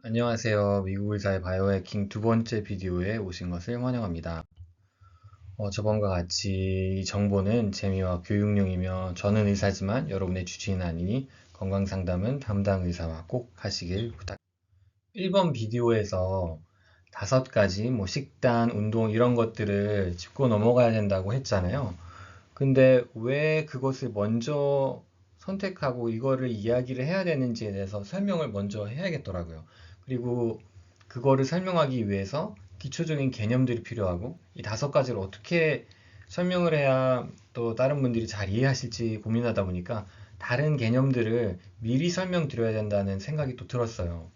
안녕하세요. 미국 의사의 바이오해킹 두 번째 비디오에 오신 것을 환영합니다. 저번과 같이 이 정보는 재미와 교육용이며 저는 의사지만 여러분의 주치의는 아니니 건강상담은 담당 의사와 꼭 하시길 부탁드립니다. 1번 비디오에서 5가지 식단, 운동 이런 것들을 짚고 넘어가야 된다고 했잖아요. 근데 왜 그것을 먼저 선택하고 이거를 이야기를 해야 되는지에 대해서 설명을 먼저 해야겠더라고요. 그리고 그거를 설명하기 위해서 기초적인 개념들이 필요하고 이 5가지를 어떻게 설명을 해야 또 다른 분들이 잘 이해하실지 고민하다 보니까 다른 개념들을 미리 설명드려야 된다는 생각이 또 들었어요.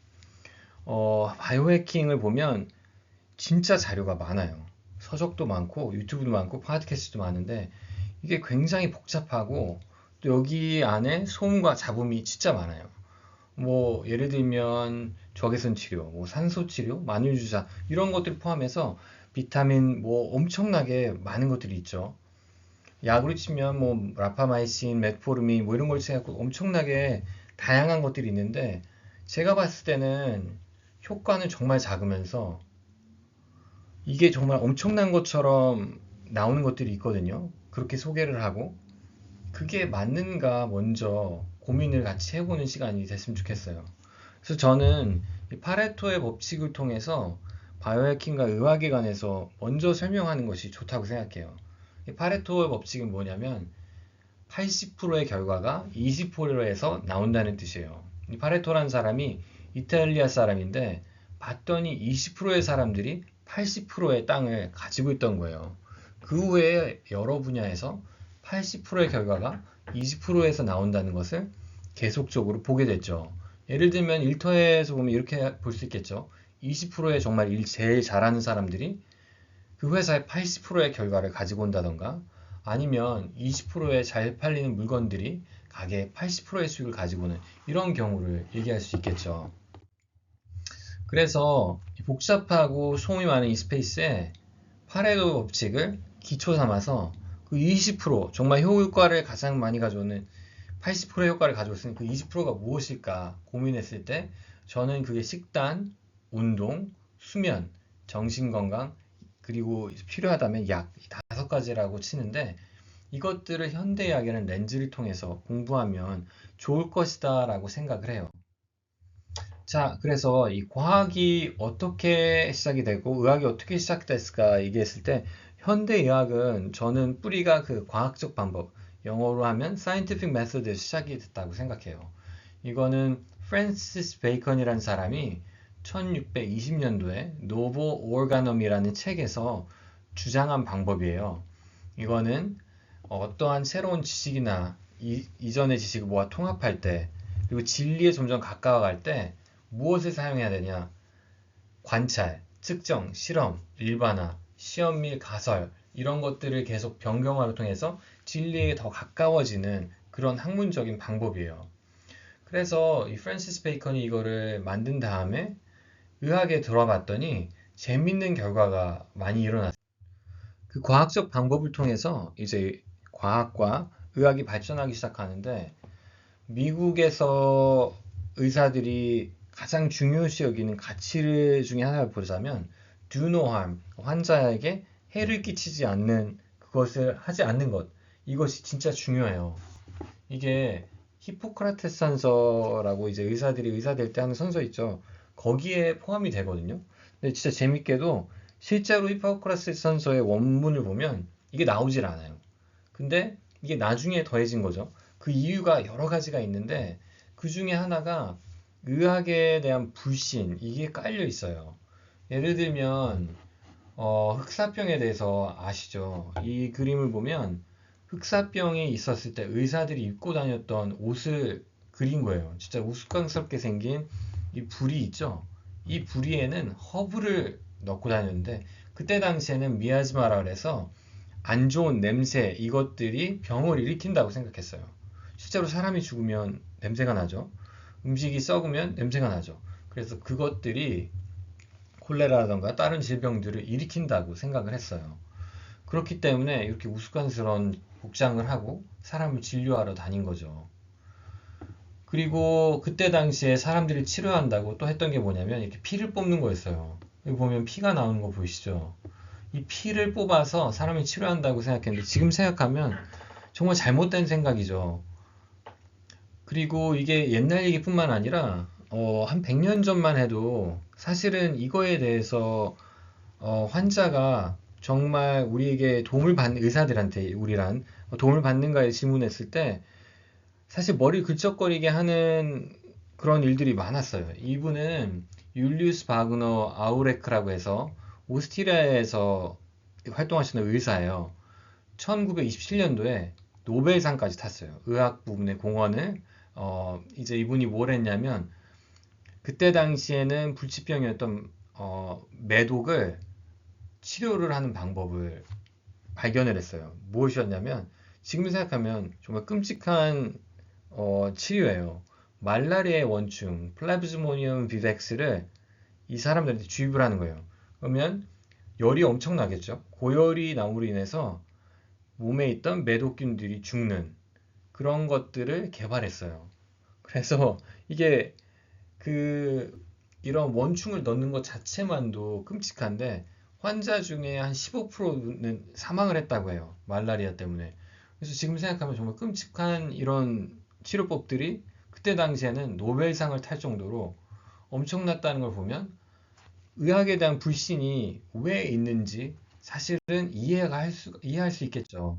바이오해킹을 보면 진짜 자료가 많아요. 서적도 많고 유튜브도 많고 팟캐스트도 많은데 이게 굉장히 복잡하고 또 여기 안에 소음과 잡음이 진짜 많아요. 예를 들면 적외선 치료, 산소 치료, 만유 주사 이런 것들 포함해서 비타민 엄청나게 많은 것들이 있죠. 약으로 치면 라파마이신, 메트포르민 이런 걸 해갖고 엄청나게 다양한 것들이 있는데 제가 봤을 때는 효과는 정말 작으면서 이게 정말 엄청난 것처럼 나오는 것들이 있거든요. 그렇게 소개를 하고 그게 맞는가 먼저 고민을 같이 해보는 시간이 됐으면 좋겠어요. 그래서 저는 이 파레토의 법칙을 통해서 바이오해킹과 의학에 관해서 먼저 설명하는 것이 좋다고 생각해요. 이 파레토의 법칙은 뭐냐면 80%의 결과가 20%에서 나온다는 뜻이에요. 이 파레토라는 사람이 이탈리아 사람인데 봤더니 20%의 사람들이 80%의 땅을 가지고 있던 거예요. 그 외에 여러 분야에서 80%의 결과가 20%에서 나온다는 것을 계속적으로 보게 됐죠. 예를 들면 일터에서 보면 이렇게 볼 수 있겠죠. 20%의 정말 일 제일 잘하는 사람들이 그 회사의 80%의 결과를 가지고 온다던가 아니면 20%의 잘 팔리는 물건들이 가게의 80%의 수익을 가지고 오는 이런 경우를 얘기할 수 있겠죠. 그래서 복잡하고 소음이 많은 이 스페이스에 파레토 법칙을 기초 삼아서 그 20% 정말 효과를 가장 많이 가져오는 80%의 효과를 가져올 그 20%가 무엇일까 고민했을 때 저는 그게 식단, 운동, 수면, 정신건강 그리고 필요하다면 약 5가지라고 치는데 이것들을 현대의학이라는 렌즈를 통해서 공부하면 좋을 것이다 라고 생각을 해요. 자, 그래서 이 과학이 어떻게 시작이 되고 의학이 어떻게 시작됐을까 얘기했을 때 현대의학은 저는 뿌리가 그 과학적 방법, 영어로 하면 scientific method에서 시작이 됐다고 생각해요. 이거는 프랜시스 베이컨이라는 사람이 1620년도에 노보 오르가넘이라는 책에서 주장한 방법이에요. 이거는 어떠한 새로운 지식이나 이전의 지식을 모아 통합할 때 그리고 진리에 점점 가까워갈 때 무엇을 사용해야 되냐? 관찰, 측정, 실험, 일반화, 시험 및 가설 이런 것들을 계속 변경화를 통해서 진리에 더 가까워지는 그런 학문적인 방법이에요. 그래서 이 프랜시스 베이컨이 이거를 만든 다음에 의학에 들어봤더니 재밌는 결과가 많이 일어났어요. 그 과학적 방법을 통해서 이제 과학과 의학이 발전하기 시작하는데 미국에서 의사들이 가장 중요시 여기는 가치 중에 하나를 보자면 do no harm, 환자에게 해를 끼치지 않는 그것을 하지 않는 것. 이것이 진짜 중요해요. 이게 히포크라테스 선서라고 이제 의사들이 의사 될 때 하는 선서 있죠. 거기에 포함이 되거든요. 근데 진짜 재밌게도 실제로 히포크라테스 선서의 원문을 보면 이게 나오질 않아요. 근데 이게 나중에 더해진 거죠. 그 이유가 여러 가지가 있는데 그 중에 하나가 의학에 대한 불신, 이게 깔려 있어요. 예를 들면 흑사병에 대해서 아시죠? 이 그림을 보면 흑사병이 있었을 때 의사들이 입고 다녔던 옷을 그린 거예요. 진짜 우스꽝스럽게 생긴 이 부리 있죠? 이 부리에는 허브를 넣고 다녔는데 그때 당시에는 미아즈마라 그래서 안 좋은 냄새 이것들이 병을 일으킨다고 생각했어요. 실제로 사람이 죽으면 냄새가 나죠. 음식이 썩으면 냄새가 나죠. 그래서 그것들이 콜레라라던가 다른 질병들을 일으킨다고 생각을 했어요. 그렇기 때문에 이렇게 우스꽝스러운 복장을 하고 사람을 진료하러 다닌 거죠. 그리고 그때 당시에 사람들이 치료한다고 또 했던 게 뭐냐면 이렇게 피를 뽑는 거였어요. 여기 보면 피가 나오는 거 보이시죠? 이 피를 뽑아서 사람이 치료한다고 생각했는데 지금 생각하면 정말 잘못된 생각이죠. 그리고 이게 옛날 얘기뿐만 아니라 한 100년 전만 해도 사실은 이거에 대해서 환자가 정말 우리에게 도움을 받는 의사들한테 우리란 도움을 받는가에 질문했을 때 사실 머리 긁적거리게 하는 그런 일들이 많았어요. 이분은 율리우스 바그너 아우레크라고 해서 오스트리아에서 활동하시는 의사예요. 1927년도에 노벨상까지 탔어요. 의학 부분의 공헌을 이제 이분이 뭘 했냐면 그때 당시에는 불치병이었던 매독을 치료를 하는 방법을 발견을 했어요. 무엇이었냐면 지금 생각하면 정말 끔찍한 치료예요. 말라리아의 원충 플라즈모니움 비백스를 이 사람들한테 주입을 하는 거예요. 그러면 열이 엄청 나겠죠. 고열이 나므로 인해서 몸에 있던 매독균들이 죽는 그런 것들을 개발했어요. 그래서 이게 그 이런 원충을 넣는 것 자체만도 끔찍한데 환자 중에 한 15%는 사망을 했다고 해요. 말라리아 때문에. 그래서 지금 생각하면 정말 끔찍한 이런 치료법들이 그때 당시에는 노벨상을 탈 정도로 엄청났다는 걸 보면 의학에 대한 불신이 왜 있는지 사실은 이해할 수 있겠죠.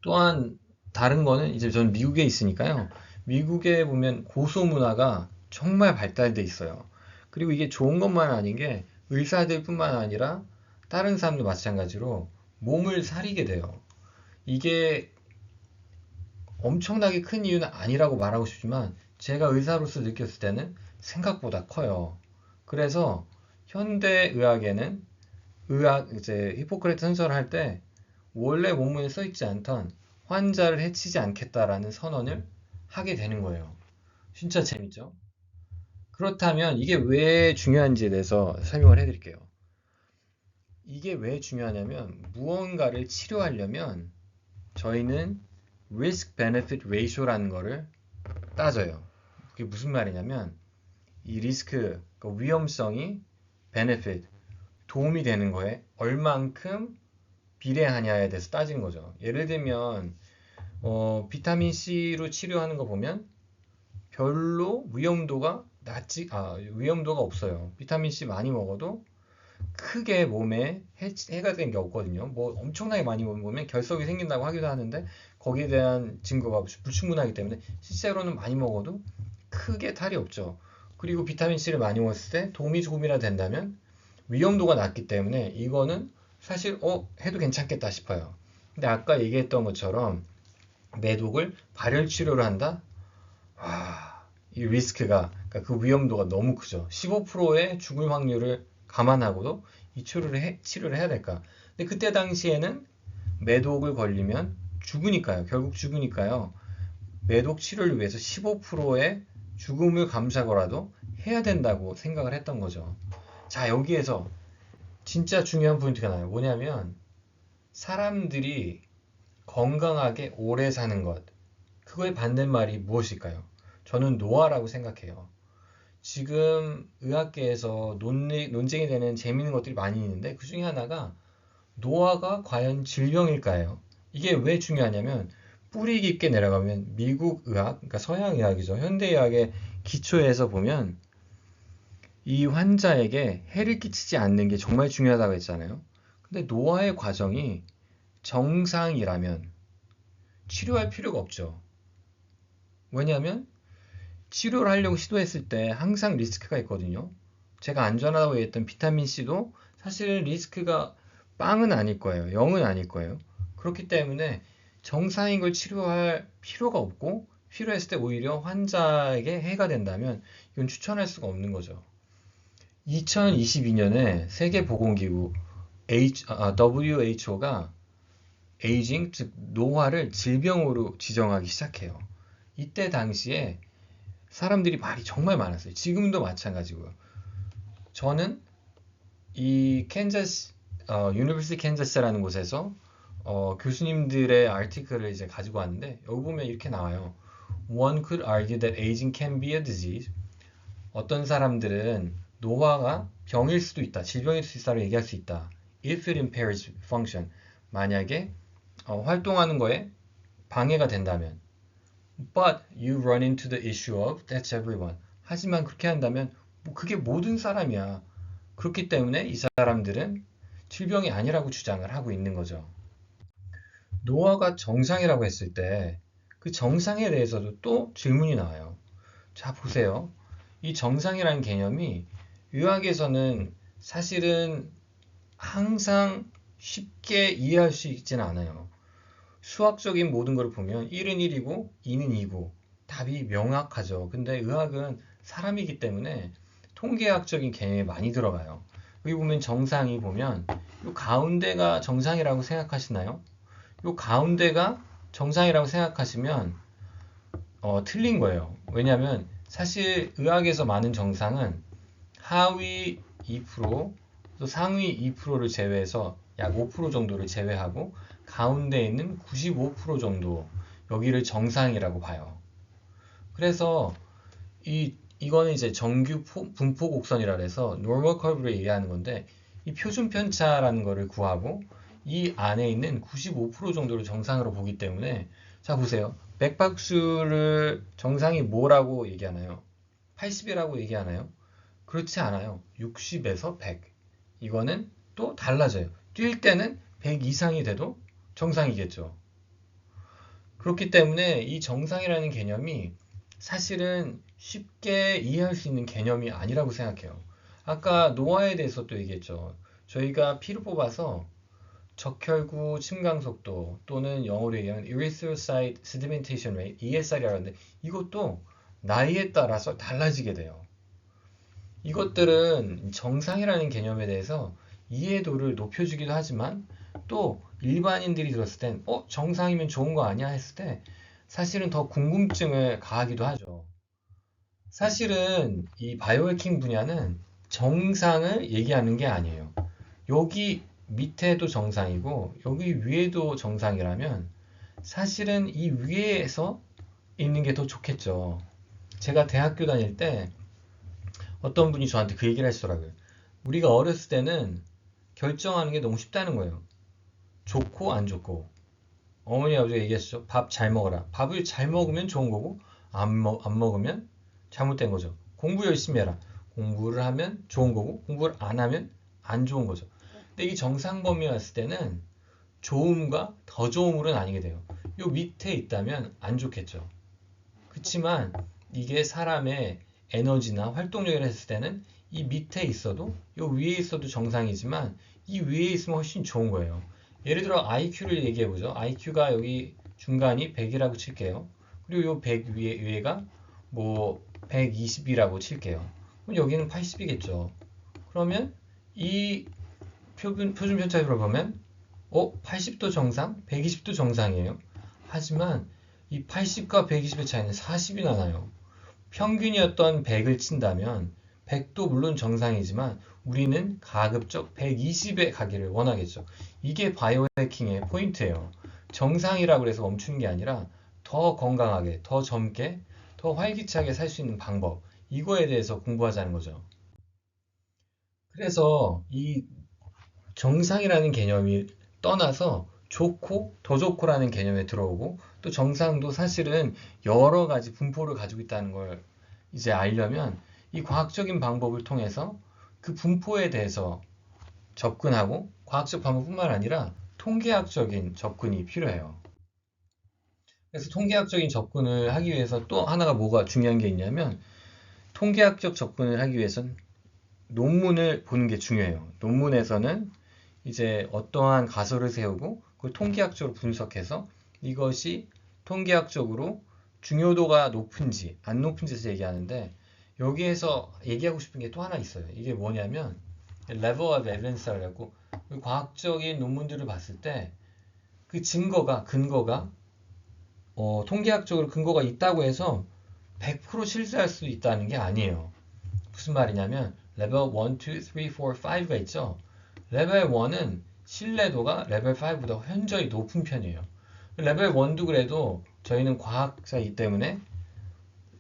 또한 다른 거는 이제 저는 미국에 있으니까요. 미국에 보면 고소 문화가 정말 발달돼 있어요. 그리고 이게 좋은 것만 아닌 게 의사들뿐만 아니라 다른 사람도 마찬가지로 몸을 사리게 돼요. 이게 엄청나게 큰 이유는 아니라고 말하고 싶지만 제가 의사로서 느꼈을 때는 생각보다 커요. 그래서 현대 의학에는 이제 히포크레트 선서를 할 때 원래 원문에 써 있지 않던 환자를 해치지 않겠다라는 선언을 하게 되는 거예요. 진짜 재밌죠? 그렇다면 이게 왜 중요한지에 대해서 설명을 해드릴게요. 이게 왜 중요하냐면 무언가를 치료하려면 저희는 risk benefit ratio라는 거를 따져요. 그게 무슨 말이냐면 이 리스크, 그 위험성이 benefit, 도움이 되는 거에 얼만큼 비례하냐에 대해서 따진 거죠. 예를 들면 비타민 C로 치료하는 거 보면 별로 위험도가 없어요. 비타민 C 많이 먹어도 크게 몸에 해가 되는 게 없거든요. 뭐 엄청나게 많이 먹으면 결석이 생긴다고 하기도 하는데 거기에 대한 증거가 불충분하기 때문에 실제로는 많이 먹어도 크게 탈이 없죠. 그리고 비타민 C를 많이 먹었을 때 도움이 조금이라 된다면 위험도가 낮기 때문에 이거는 사실 해도 괜찮겠다 싶어요. 근데 아까 얘기했던 것처럼 매독을 발열 치료를 한다? 이 리스크가, 그러니까 그 위험도가 너무 크죠. 15%의 죽을 확률을 감안하고도 이 치료를 해야 될까? 근데 그때 당시에는 매독을 걸리면 죽으니까요. 결국 죽으니까요. 매독 치료를 위해서 15%의 죽음을 감수하고라도 해야 된다고 생각을 했던 거죠. 자, 여기에서 진짜 중요한 포인트가 나요. 뭐냐면 사람들이 건강하게 오래 사는 것. 그거의 반대말이 무엇일까요? 저는 노화라고 생각해요. 지금 의학계에서 논쟁이 되는 재미있는 것들이 많이 있는데 그 중에 하나가 노화가 과연 질병일까요? 이게 왜 중요하냐면 뿌리 깊게 내려가면 미국 의학, 그러니까 서양 의학이죠. 현대 의학의 기초에서 보면 이 환자에게 해를 끼치지 않는 게 정말 중요하다고 했잖아요. 근데 노화의 과정이 정상이라면 치료할 필요가 없죠. 왜냐하면 치료를 하려고 시도했을 때 항상 리스크가 있거든요. 제가 안전하다고 했던 비타민C도 사실 리스크가 빵은 아닐 거예요. 0은 아닐 거예요. 그렇기 때문에 정상인 걸 치료할 필요가 없고 필요했을 때 오히려 환자에게 해가 된다면 이건 추천할 수가 없는 거죠. 2022년에 세계보건기구 WHO가 에이징, 즉 노화를 질병으로 지정하기 시작해요. 이때 당시에 사람들이 말이 정말 많았어요. 지금도 마찬가지고요. 저는 이 유니버시티 캔자스라는 곳에서 교수님들의 아티클을 이제 가지고 왔는데 여기 보면 이렇게 나와요. One could argue that aging can be a disease. 어떤 사람들은 노화가 병일 수도 있다, 질병일 수 있다고 얘기할 수 있다. If it impairs function. 만약에 활동하는 거에 방해가 된다면. But you run into the issue of that's everyone. 하지만 그렇게 한다면 그게 모든 사람이야. 그렇기 때문에 이 사람들은 질병이 아니라고 주장을 하고 있는 거죠. 노화가 정상이라고 했을 때 그 정상에 대해서도 또 질문이 나와요. 자, 보세요. 이 정상이라는 개념이 의학에서는 사실은 항상 쉽게 이해할 수 있지는 않아요. 수학적인 모든 걸 보면 1은 1이고 2는 2고 답이 명확하죠. 근데 의학은 사람이기 때문에 통계학적인 개념이 많이 들어가요. 여기 보면 정상이 보면 이 가운데가 정상이라고 생각하시나요? 이 가운데가 정상이라고 생각하시면 틀린 거예요. 왜냐하면 사실 의학에서 많은 정상은 하위 2%, 또 상위 2%를 제외해서 약 5% 정도를 제외하고 가운데 있는 95% 정도 여기를 정상이라고 봐요. 그래서 이거는 이제 정규 분포 곡선이라 해서 normal curve를 얘기하는 건데 이 표준 편차라는 거를 구하고 이 안에 있는 95% 정도를 정상으로 보기 때문에 자 보세요. 맥박수를 정상이 뭐라고 얘기하나요? 80이라고 얘기하나요? 그렇지 않아요. 60에서 100. 이거는 또 달라져요. 뛸 때는 100 이상이 돼도 정상이겠죠. 그렇기 때문에 이 정상이라는 개념이 사실은 쉽게 이해할 수 있는 개념이 아니라고 생각해요. 아까 노화에 대해서 또 얘기했죠. 저희가 피를 뽑아서 적혈구 침강 속도 또는 영어로 얘기하면 erythrocyte sedimentation rate, ESR이라고 하는데 이것도 나이에 따라서 달라지게 돼요. 이것들은 정상이라는 개념에 대해서 이해도를 높여주기도 하지만 또 일반인들이 들었을 땐 정상이면 좋은 거 아니야 했을 때 사실은 더 궁금증을 가하기도 하죠. 사실은 이 바이오해킹 분야는 정상을 얘기하는 게 아니에요. 여기 밑에도 정상이고 여기 위에도 정상이라면 사실은 이 위에서 있는 게 더 좋겠죠. 제가 대학교 다닐 때 어떤 분이 저한테 그 얘기를 하시더라고요. 우리가 어렸을 때는 결정하는 게 너무 쉽다는 거예요. 좋고 안 좋고. 어머니 아버지가 얘기하시죠. 밥 잘 먹어라. 밥을 잘 먹으면 좋은 거고 안 먹으면 잘못된 거죠. 공부 열심히 해라. 공부를 하면 좋은 거고 공부를 안 하면 안 좋은 거죠. 근데 이 정상 범위에 왔을 때는 좋음과 더 좋음으로 나뉘게 돼요. 요 밑에 있다면 안 좋겠죠. 그렇지만 이게 사람의 에너지나 활동력이라 했을 때는 이 밑에 있어도 요 위에 있어도 정상이지만 이 위에 있으면 훨씬 좋은 거예요. 예를 들어 IQ를 얘기해 보죠. IQ가 여기 중간이 100이라고 칠게요. 그리고 요 100 위에가 뭐 120이라고 칠게요. 그럼 여기는 80이겠죠. 그러면 이 표준 편차로 보면 80도 정상, 120도 정상이에요. 하지만 이 80과 120의 차이는 40이 나요. 평균이었던 100을 친다면 100도 물론 정상이지만 우리는 가급적 120에 가기를 원하겠죠. 이게 바이오 해킹의 포인트예요. 정상이라고 해서 멈추는 게 아니라 더 건강하게, 더 젊게, 더 활기차게 살 수 있는 방법, 이거에 대해서 공부하자는 거죠. 그래서 이 정상이라는 개념이 떠나서 좋고 더 좋고라는 개념에 들어오고 또 정상도 사실은 여러 가지 분포를 가지고 있다는 걸 이제 알려면 이 과학적인 방법을 통해서 그 분포에 대해서 접근하고 과학적 방법뿐만 아니라 통계학적인 접근이 필요해요. 그래서 통계학적인 접근을 하기 위해서 또 하나가 뭐가 중요한 게 있냐면 통계학적 접근을 하기 위해선 논문을 보는 게 중요해요. 논문에서는 이제 어떠한 가설을 세우고 그걸 통계학적으로 분석해서 이것이 통계학적으로 중요도가 높은지 안 높은지에서 얘기하는데 여기에서 얘기하고 싶은 게 또 하나 있어요. 이게 뭐냐면 level of evidence라고 과학적인 논문들을 봤을 때 그 근거가 통계학적으로 근거가 있다고 해서 100% 실수할 수 있다는 게 아니에요. 무슨 말이냐면 레벨 1, 2, 3, 4, 5가 있죠. 레벨 1은 신뢰도가 레벨 5보다 현저히 높은 편이에요. 레벨 1도 그래도 저희는 과학자이기 때문에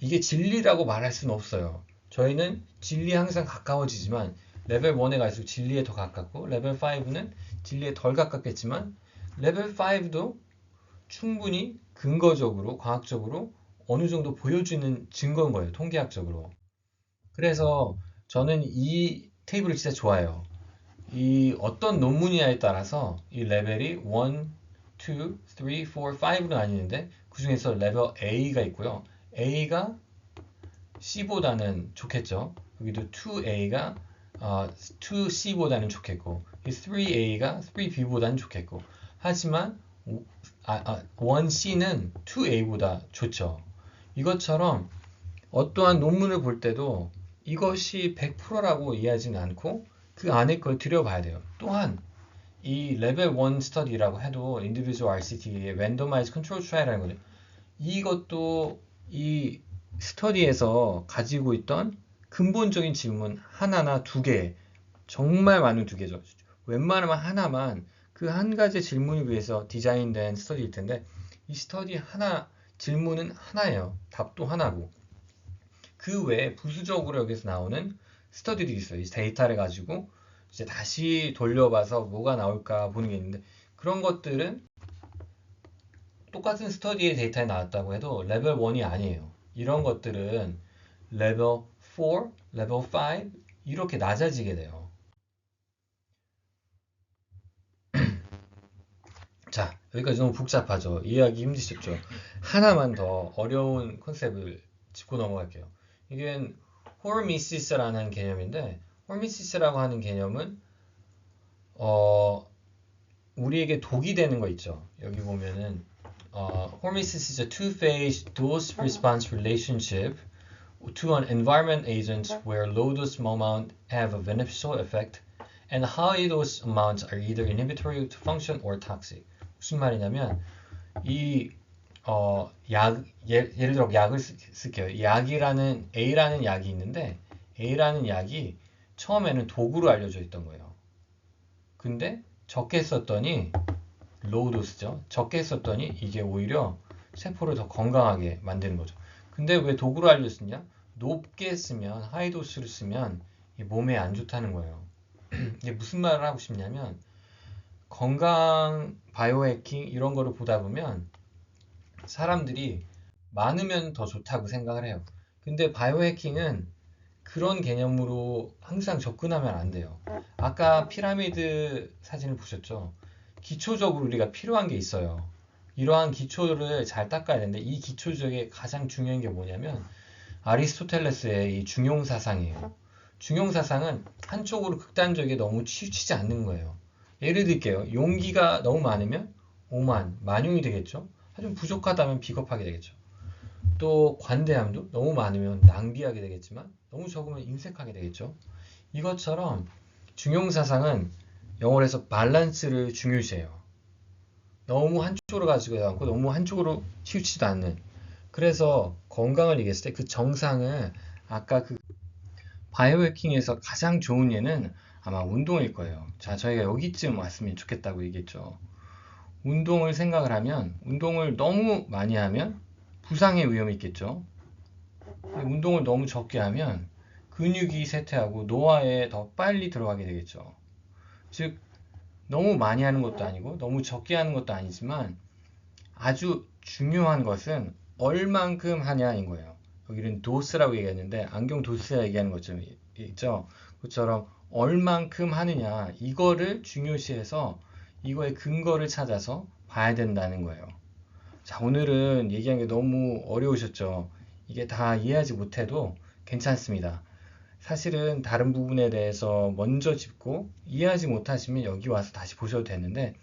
이게 진리라고 말할 수는 없어요. 저희는 진리에 항상 가까워지지만 레벨 1에 갈수록 진리에 더 가깝고 레벨 5는 진리에 덜 가깝겠지만 레벨 5도 충분히 근거적으로 과학적으로 어느 정도 보여주는 증거인 거예요. 통계학적으로. 그래서 저는 이 테이블을 진짜 좋아해요. 이 어떤 논문이냐에 따라서 이 레벨이 1, 2, 3, 4, 5로 나뉘는데 그 중에서 레벨 A가 있고요. A가 C보다는 좋겠죠. 여기도 2A가 2C보다는 좋겠고, 이 3A가 3B보다는 좋겠고. 하지만 1C는 2A보다 좋죠. 이것처럼 어떠한 논문을 볼 때도 이것이 100%라고 이해하지는 않고 그 안에 걸 들여봐야 돼요. 또한 이 레벨 1 스터디라고 해도 individual RCT의 randomized control trial이라는 거죠. 이것도 이 스터디에서 가지고 있던 근본적인 질문 하나나 두 개, 정말 많은 두 개죠. 웬만하면 하나만 그 한 가지 질문을 위해서 디자인된 스터디일 텐데 이 스터디 하나, 질문은 하나예요. 답도 하나고. 그 외에 부수적으로 여기서 나오는 스터디들이 있어요. 이 데이터를 가지고 이제 다시 돌려봐서 뭐가 나올까 보는 게 있는데 그런 것들은 똑같은 스터디의 데이터에 나왔다고 해도 레벨 1이 아니에요. 이런 것들은 레벨 4, 레벨 5 이렇게 낮아지게 돼요. 자, 여기까지 너무 복잡하죠. 이해하기 힘드셨죠? 하나만 더 어려운 컨셉을 짚고 넘어갈게요. 이게 호르미시스라는 개념인데 호르미시스라고 하는 개념은 우리에게 독이 되는 거 있죠. 여기 보면은 hormesis is a two-phase dose response relationship to an environment agent where low dose amount have a beneficial effect and high dose amounts are either inhibitory to function or toxic. 무슨 말이냐면 예를 들어 약을 쓸게요. 약이라는 A라는 약이 있는데 A라는 약이 처음에는 독으로 알려져 있던 거예요. 근데 적게 썼더니 로우 도스죠. 적게 썼더니 이게 오히려 세포를 더 건강하게 만드는 거죠. 근데 왜 도구로 알려졌냐? 높게 쓰면 하이 도스를 쓰면 몸에 안 좋다는 거예요. 이게 무슨 말을 하고 싶냐면 건강 바이오해킹 이런 거를 보다 보면 사람들이 많으면 더 좋다고 생각을 해요. 근데 바이오해킹은 그런 개념으로 항상 접근하면 안 돼요. 아까 피라미드 사진을 보셨죠? 기초적으로 우리가 필요한 게 있어요. 이러한 기초를 잘 닦아야 되는데 이 기초 중에 가장 중요한 게 뭐냐면 아리스토텔레스의 이 중용사상이에요. 중용사상은 한쪽으로 극단적이게 너무 치우치지 않는 거예요. 예를 들게요. 용기가 너무 많으면 오만, 만용이 되겠죠? 하지만 부족하다면 비겁하게 되겠죠. 또 관대함도 너무 많으면 낭비하게 되겠지만 너무 적으면 인색하게 되겠죠. 이것처럼 중용사상은 영어로 해서 밸런스를 중요시해요. 너무 한쪽으로 가지고 않고 너무 한쪽으로 치우치지도 않는. 그래서 건강을 얘기했을 때 그 정상을 아까 그 바이오해킹에서 가장 좋은 예는 아마 운동일 거예요. 자, 저희가 여기쯤 왔으면 좋겠다고 얘기했죠. 운동을 생각을 하면 운동을 너무 많이 하면 부상의 위험이 있겠죠. 운동을 너무 적게 하면 근육이 쇠퇴하고 노화에 더 빨리 들어가게 되겠죠. 즉, 너무 많이 하는 것도 아니고 너무 적게 하는 것도 아니지만 아주 중요한 것은 얼만큼 하냐인 거예요. 여기는 도스라고 얘기했는데 안경 도스라 얘기하는 것처럼 있죠. 그처럼 얼만큼 하느냐 이거를 중요시해서 이거의 근거를 찾아서 봐야 된다는 거예요. 자, 오늘은 얘기한 게 너무 어려우셨죠? 이게 다 이해하지 못해도 괜찮습니다. 사실은 다른 부분에 대해서 먼저 짚고 이해하지 못하시면 여기 와서 다시 보셔도 되는데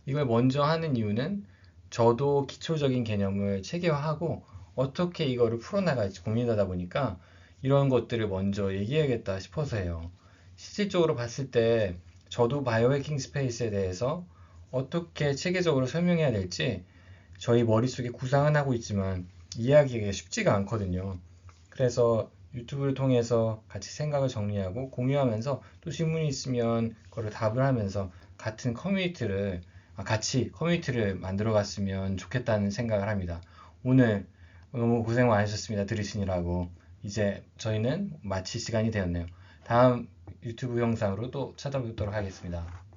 이걸 먼저 하는 이유는 저도 기초적인 개념을 체계화하고 어떻게 이거를 풀어나갈지 고민하다 보니까 이런 것들을 먼저 얘기해야겠다 싶어서요. 실질적으로 봤을 때 저도 바이오해킹 스페이스에 대해서 어떻게 체계적으로 설명해야 될지 저희 머릿속에 구상은 하고 있지만 이해하기가 쉽지가 않거든요. 그래서 유튜브를 통해서 같이 생각을 정리하고 공유하면서 또 질문이 있으면 그거를 답을 하면서 같은 커뮤니티를 같이 커뮤니티를 만들어 갔으면 좋겠다는 생각을 합니다. 오늘 너무 고생 많으셨습니다. 들으시느라고. 이제 저희는 마칠 시간이 되었네요. 다음 유튜브 영상으로 또 찾아뵙도록 하겠습니다.